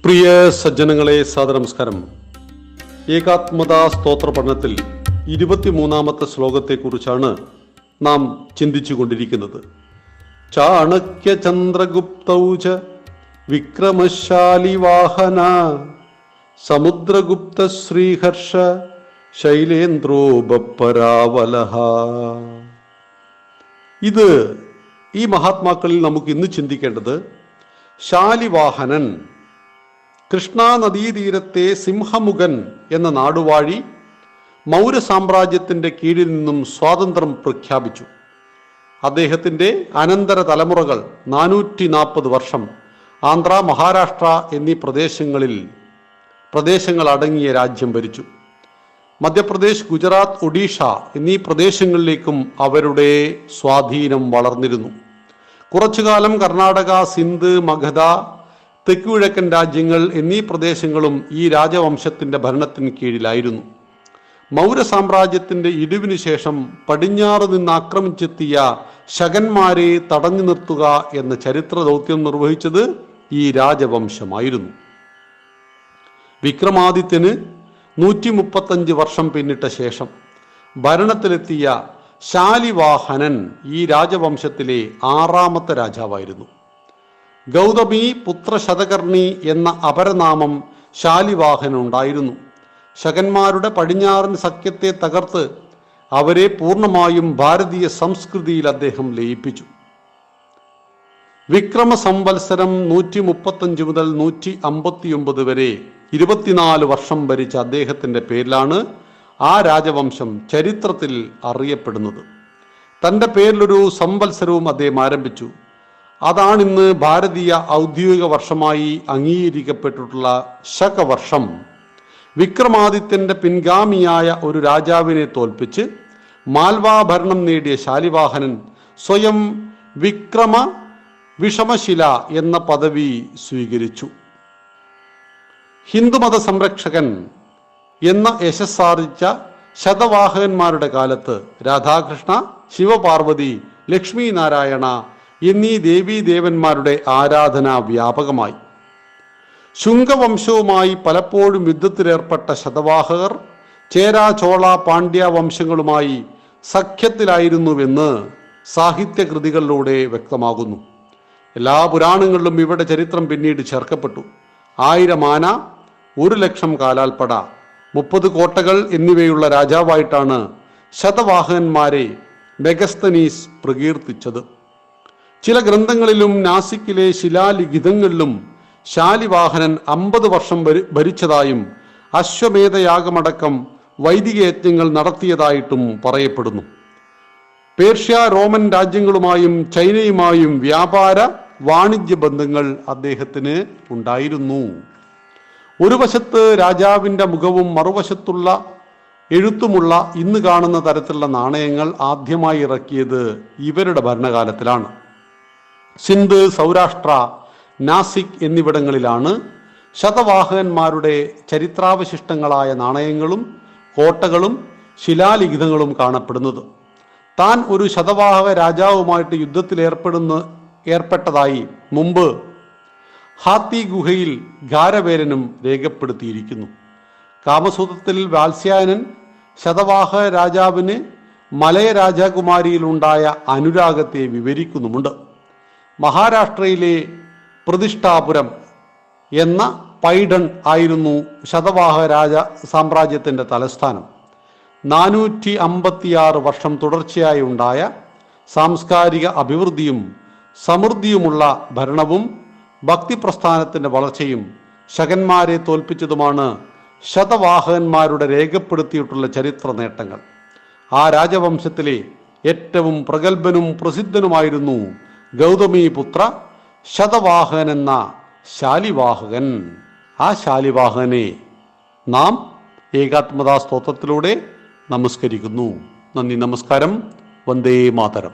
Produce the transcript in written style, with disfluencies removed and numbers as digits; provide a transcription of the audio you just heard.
പ്രിയ സജ്ജനങ്ങളെ, സാദരനമസ്കാരം. ഏകാത്മതാ സ്തോത്ര പഠനത്തിൽ 23-ാമത്തെ ശ്ലോകത്തെക്കുറിച്ചാണ് നാം ചിന്തിച്ചു കൊണ്ടിരിക്കുന്നത്. ചാണക്യ ചന്ദ്രഗുപ്തൗച വിക്രമശാലി വാഹന സമുദ്രഗുപ്ത ശ്രീഹർഷ ശൈലേന്ദ്രോപരാവലഹ. ഇത് ഈ മഹാത്മാക്കളിൽ നമുക്ക് ഇന്ന് ചിന്തിക്കേണ്ടത് ശാലിവാഹനൻ, കൃഷ്ണ നദീതീരത്തെ സിംഹമുഖൻ എന്ന നാടുവാഴി മൗര്യ സാമ്രാജ്യത്തിൻ്റെ കീഴിൽ നിന്നും സ്വാതന്ത്ര്യം പ്രഖ്യാപിച്ചു. അദ്ദേഹത്തിൻ്റെ അനന്തര തലമുറകൾ 440 വർഷം ആന്ധ്ര, മഹാരാഷ്ട്ര എന്നീ പ്രദേശങ്ങൾ അടങ്ങിയ രാജ്യം ഭരിച്ചു. മധ്യപ്രദേശ്, ഗുജറാത്ത്, ഒഡീഷ എന്നീ പ്രദേശങ്ങളിലേക്കും അവരുടെ സ്വാധീനം വളർന്നിരുന്നു. കുറച്ചുകാലം കർണാടക, സിന്ധ്, മഗധ, തെക്കുകിഴക്കൻ രാജ്യങ്ങൾ എന്നീ പ്രദേശങ്ങളും ഈ രാജവംശത്തിൻ്റെ ഭരണത്തിന് കീഴിലായിരുന്നു. മൗര്യ സാമ്രാജ്യത്തിൻ്റെ ഇടിവിനു ശേഷം പടിഞ്ഞാറ് നിന്ന് ആക്രമിച്ചെത്തിയ ശകന്മാരെ തടഞ്ഞു നിർത്തുക എന്ന ചരിത്ര ദൗത്യം നിർവഹിച്ചത് ഈ രാജവംശമായിരുന്നു. വിക്രമാദിത്യന് 135 വർഷം പിന്നിട്ട ശേഷം ഭരണത്തിലെത്തിയ ശാലിവാഹനൻ ഈ രാജവംശത്തിലെ 6ാമത്തെ രാജാവായിരുന്നു. ഗൗതമി പുത്ര ശതകർണി എന്ന അപരനാമം ശാലിവാഹനുണ്ടായിരുന്നു. ശകന്മാരുടെ പടിഞ്ഞാറൻ സഖ്യത്തെ തകർത്ത് അവരെ പൂർണ്ണമായും ഭാരതീയ സംസ്കൃതിയിൽ അദ്ദേഹം ലയിപ്പിച്ചു. വിക്രമ സംവത്സരം 135 മുതൽ 159 വരെ 24 വർഷം ഭരിച്ച അദ്ദേഹത്തിൻ്റെ പേരിലാണ് ആ രാജവംശം ചരിത്രത്തിൽ അറിയപ്പെടുന്നത്. തൻ്റെ പേരിലൊരു സംവത്സരവും അദ്ദേഹം ആരംഭിച്ചു. അതാണിന്ന് ഭാരതീയ ഔദ്യോഗിക വർഷമായി അംഗീകരിക്കപ്പെട്ടിട്ടുള്ള ശകവർഷം. വിക്രമാദിത്യൻ്റെ പിൻഗാമിയായ ഒരു രാജാവിനെ തോൽപ്പിച്ച് മാൽവാ ഭരണം നേടിയ ശാലിവാഹനൻ സ്വയം വിക്രമ വിഷമശില എന്ന പദവി സ്വീകരിച്ചു. ഹിന്ദുമത സംരക്ഷകൻ എന്ന യശസ്സാർജിച്ച ശതവാഹകന്മാരുടെ കാലത്ത് രാധാകൃഷ്ണ, ശിവപാർവതി, ലക്ഷ്മി നാരായണ എന്നീ ദേവീദേവന്മാരുടെ ആരാധന വ്യാപകമായി. ശുംഗവംശവുമായി പലപ്പോഴും യുദ്ധത്തിലേർപ്പെട്ട ശതവാഹകർ ചേര, ചോള, പാണ്ഡ്യ വംശങ്ങളുമായി സഖ്യത്തിലായിരുന്നുവെന്ന് സാഹിത്യകൃതികളിലൂടെ വ്യക്തമാകുന്നു. എല്ലാ പുരാണങ്ങളിലും ഇവരുടെ ചരിത്രം പിന്നീട് ചേർക്കപ്പെട്ടു. 1000 ആന, 1,00,000 കാലാൽപ്പട, 30 കോട്ടകൾ എന്നിവയുള്ള രാജാവായിട്ടാണ് ശതവാഹകന്മാരെ മെഗസ്തനീസ് പ്രകീർത്തിച്ചത്. ചില ഗ്രന്ഥങ്ങളിലും നാസിക്കിലെ ശിലാലിഖിതങ്ങളിലും ശാലിവാഹനൻ 50 വർഷം ഭരിച്ചതായും അശ്വമേധയാഗമടക്കം വൈദിക യജ്ഞങ്ങൾ നടത്തിയതായിട്ടും പറയപ്പെടുന്നു. പേർഷ്യ, റോമൻ രാജ്യങ്ങളുമായും ചൈനയുമായും വ്യാപാര വാണിജ്യ ബന്ധങ്ങൾ അദ്ദേഹത്തിന് ഉണ്ടായിരുന്നു. ഒരു വശത്ത് രാജാവിൻ്റെ മുഖവും മറുവശത്തുള്ള എഴുത്തുമുള്ള ഇന്ന് കാണുന്ന തരത്തിലുള്ള നാണയങ്ങൾ ആദ്യമായി ഇറക്കിയത് ഇവരുടെ ഭരണകാലത്തിലാണ്. സിന്ധ്, സൗരാഷ്ട്ര, നാസിക് എന്നിവിടങ്ങളിലാണ് ശതവാഹകന്മാരുടെ ചരിത്രാവശിഷ്ടങ്ങളായ നാണയങ്ങളും കോട്ടകളും ശിലാലിഖിതങ്ങളും കാണപ്പെടുന്നത്. താൻ ഒരു ശതവാഹക രാജാവുമായിട്ട് യുദ്ധത്തിൽ ഏർപ്പെട്ടതായി മുമ്പ് ഹാത്തി ഗുഹയിൽ ഖാരവേലനും രേഖപ്പെടുത്തിയിരിക്കുന്നു. കാമസൂത്രത്തിൽ വാത്സ്യായനൻ ശതവാഹക രാജാവിന് മലയ രാജകുമാരിയിലുണ്ടായ അനുരാഗത്തെ വിവരിക്കുന്നുമുണ്ട്. മഹാരാഷ്ട്രയിലെ പ്രതിഷ്ഠാപുരം എന്ന പൈഡൺ ആയിരുന്നു ശതവാഹക സാമ്രാജ്യത്തിൻ്റെ തലസ്ഥാനം. 456 വർഷം തുടർച്ചയായി ഉണ്ടായ സാംസ്കാരിക അഭിവൃദ്ധിയും സമൃദ്ധിയുമുള്ള ഭരണവും ഭക്തിപ്രസ്ഥാനത്തിൻ്റെ വളർച്ചയും ശകന്മാരെ തോൽപ്പിച്ചതുമാണ് ശതവാഹകന്മാരുടെ രേഖപ്പെടുത്തിയിട്ടുള്ള ചരിത്ര നേട്ടങ്ങൾ. ആ രാജവംശത്തിലെ ഏറ്റവും പ്രഗത്ഭനും പ്രസിദ്ധനുമായിരുന്നു ഗൗതമി പുത്ര ശതവാഹകൻ എന്ന ശാലിവാഹകൻ. ആ ശാലിവാഹകനെ നാം ഏകാത്മതാ സ്തോത്രത്തിലൂടെ നമസ്കരിക്കുന്നു. നന്ദി, നമസ്കാരം. വന്ദേ മാതരം.